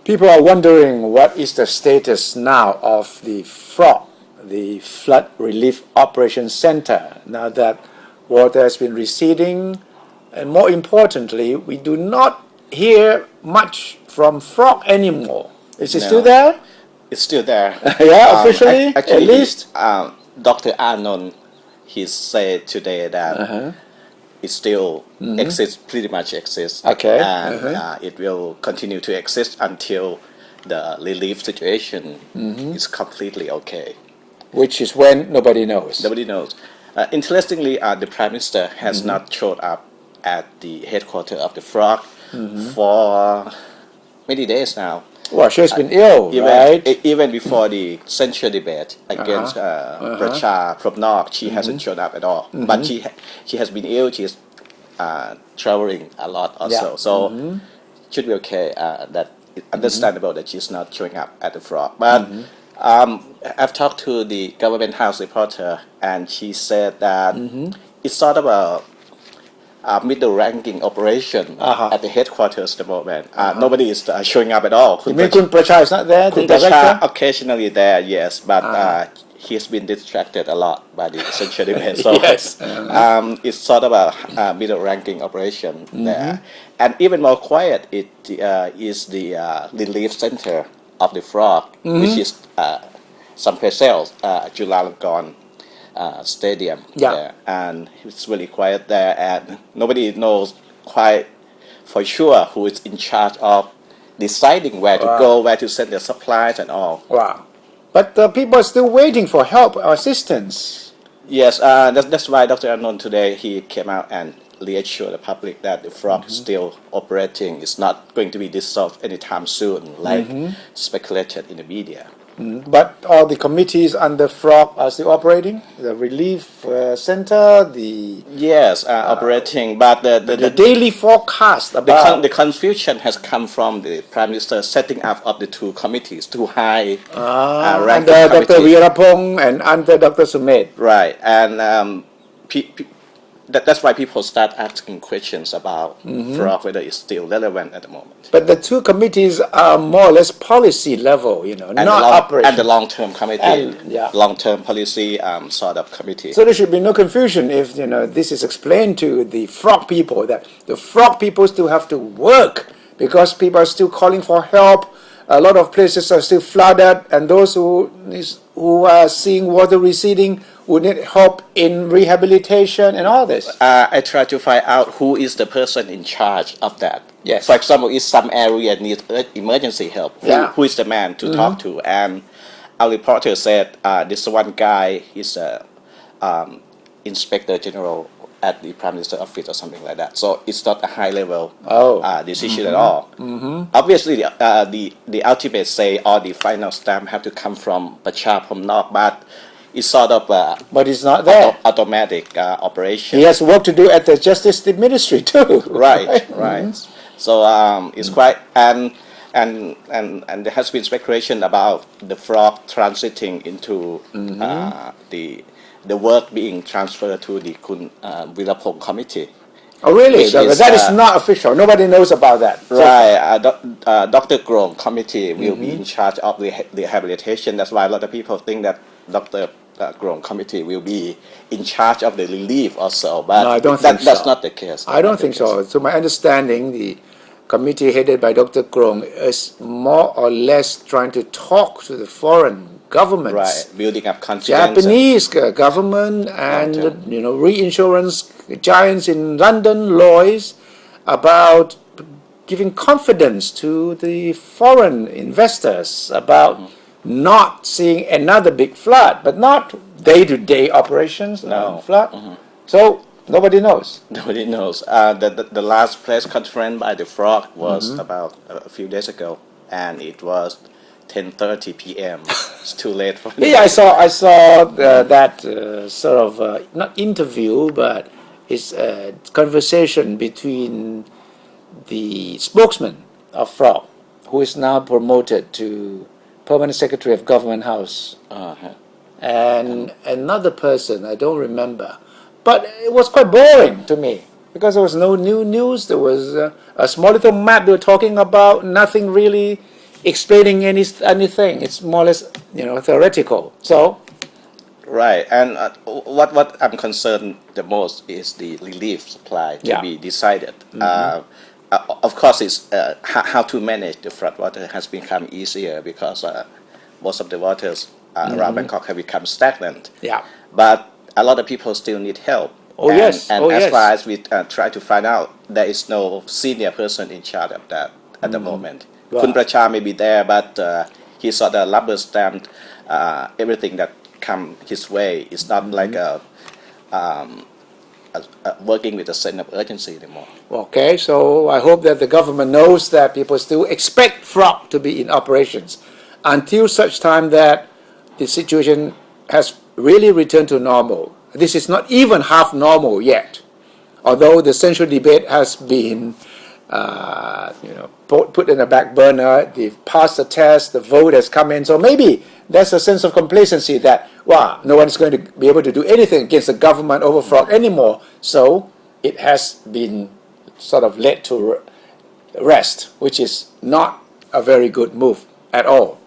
People are wondering what is the status now of the FROG, the Flood Relief Operations Center, now that water has been receding, and more importantly, we do not hear much from FROG anymore. Is it still there? It's still there. Yeah, officially, actually, at least. Dr. Arnold, he said today that it still exists, pretty much exists. Okay. And it will continue to exist until the relief situation is completely okay. Which is when nobody knows. Nobody knows. Interestingly, the Prime Minister has not showed up at the headquarters of the FROG for many days now. Well, she's been ill, right? Even before the censure debate against Pracha Propnok, she hasn't shown up at all. But she has been ill. She's traveling a lot also. So should be okay. That it's understandable that she's not showing up at the FROG. But I've talked to the government house reporter, and she said that it's sort of a middle-ranking operation at the headquarters at the moment. Nobody is showing up at all. You mean Kun Pracha is not there? Kun Pracha occasionally there, yes, but he's been distracted a lot by the censure debate. So it's sort of a middle-ranking operation there. And even more quiet, it is the relief center of the FROG, which is some cells, Chulalongkorn Stadium there, and it's really quiet there, and nobody knows quite for sure who is in charge of deciding where to go, where to send their supplies and all. Wow. But people are still waiting for help or assistance. Yes, that's why Dr. Arnold today, he came out and reassured the public that the FROG is still operating. It's not going to be dissolved anytime soon, like speculated in the media. But all the committees under FROG are still operating? The relief center, the... Yes, operating, but the daily forecast about... The confusion has come from the Prime Minister setting up of the two committees, two high ranking under Dr. Veerapong and under Dr. Sumet. Right, and that's why people start asking questions about FROG, whether it's still relevant at the moment. But the two committees are more or less policy level, not operation. And the long-term committee, long-term policy sort of committee. So there should be no confusion if this is explained to the FROG people, that the FROG people still have to work because people are still calling for help. A lot of places are still flooded, and those who are seeing water receding would need help in rehabilitation and all this. I try to find out who is the person in charge of that. Yes. For example, if some area needs emergency help, who is the man to talk to? And our reporter said this one guy is a Inspector General at the Prime Minister's office or something like that. So it's not a high-level decision at all. Obviously, the ultimate say or the final stamp have to come from Pracha Propnok, but it's sort of but it's not there. Automatic operation. He has work to do at the Justice Ministry too. Right. So it's quite and there has been speculation about the FROG transiting into the work being transferred to the Kun Veerapong committee. Oh, really? So that is not official. Nobody knows about that. Right. Dr. Grong committee will be in charge of the rehabilitation. That's why a lot of people think that Dr. Grong committee will be in charge of the relief also. But no, I don't think so. That's not the case. I don't think so. To my understanding, the committee headed by Dr. Grong is more or less trying to talk to the foreign governments. Right, building up confidence. Japanese government and reinsurance giants in London, Lloyd's, about giving confidence to the foreign investors about not seeing another big flood, but not day-to-day operations. Flood. So nobody knows. Nobody knows. The last press conference by the FROG was about a few days ago, and it was 10:30 p.m. It's too late for me. Yeah, I saw that sort of not interview, but it's a conversation between the spokesman of FROG, who is now promoted to Permanent Secretary of Government House, and another person, I don't remember. But it was quite boring to me because there was no new news. There was a small little map they were talking about, nothing really explaining anything. It's more or less, theoretical. So, Right, and what I'm concerned the most is the relief supply to Yeah. be decided. Of course, it's how to manage the flood water has become easier because most of the waters around Bangkok have become stagnant. yeah. But a lot of people still need help. Oh, and, yes. And Oh, as yes. far as we try to find out, there is no senior person in charge of that at the moment. Right. Kun Pracha may be there, but he sort of rubber stamped everything that come his way. It's not like working with a sense of urgency anymore. Okay, so I hope that the government knows that people still expect frog to be in operations until such time that the situation has really returned to normal. This is not even half normal yet, although the central debate has been put in a back burner. They've passed the test, the vote has come in, so maybe there's a sense of complacency that, wow, no one's going to be able to do anything against the government over frog anymore. So it has been sort of led to rest, which is not a very good move at all.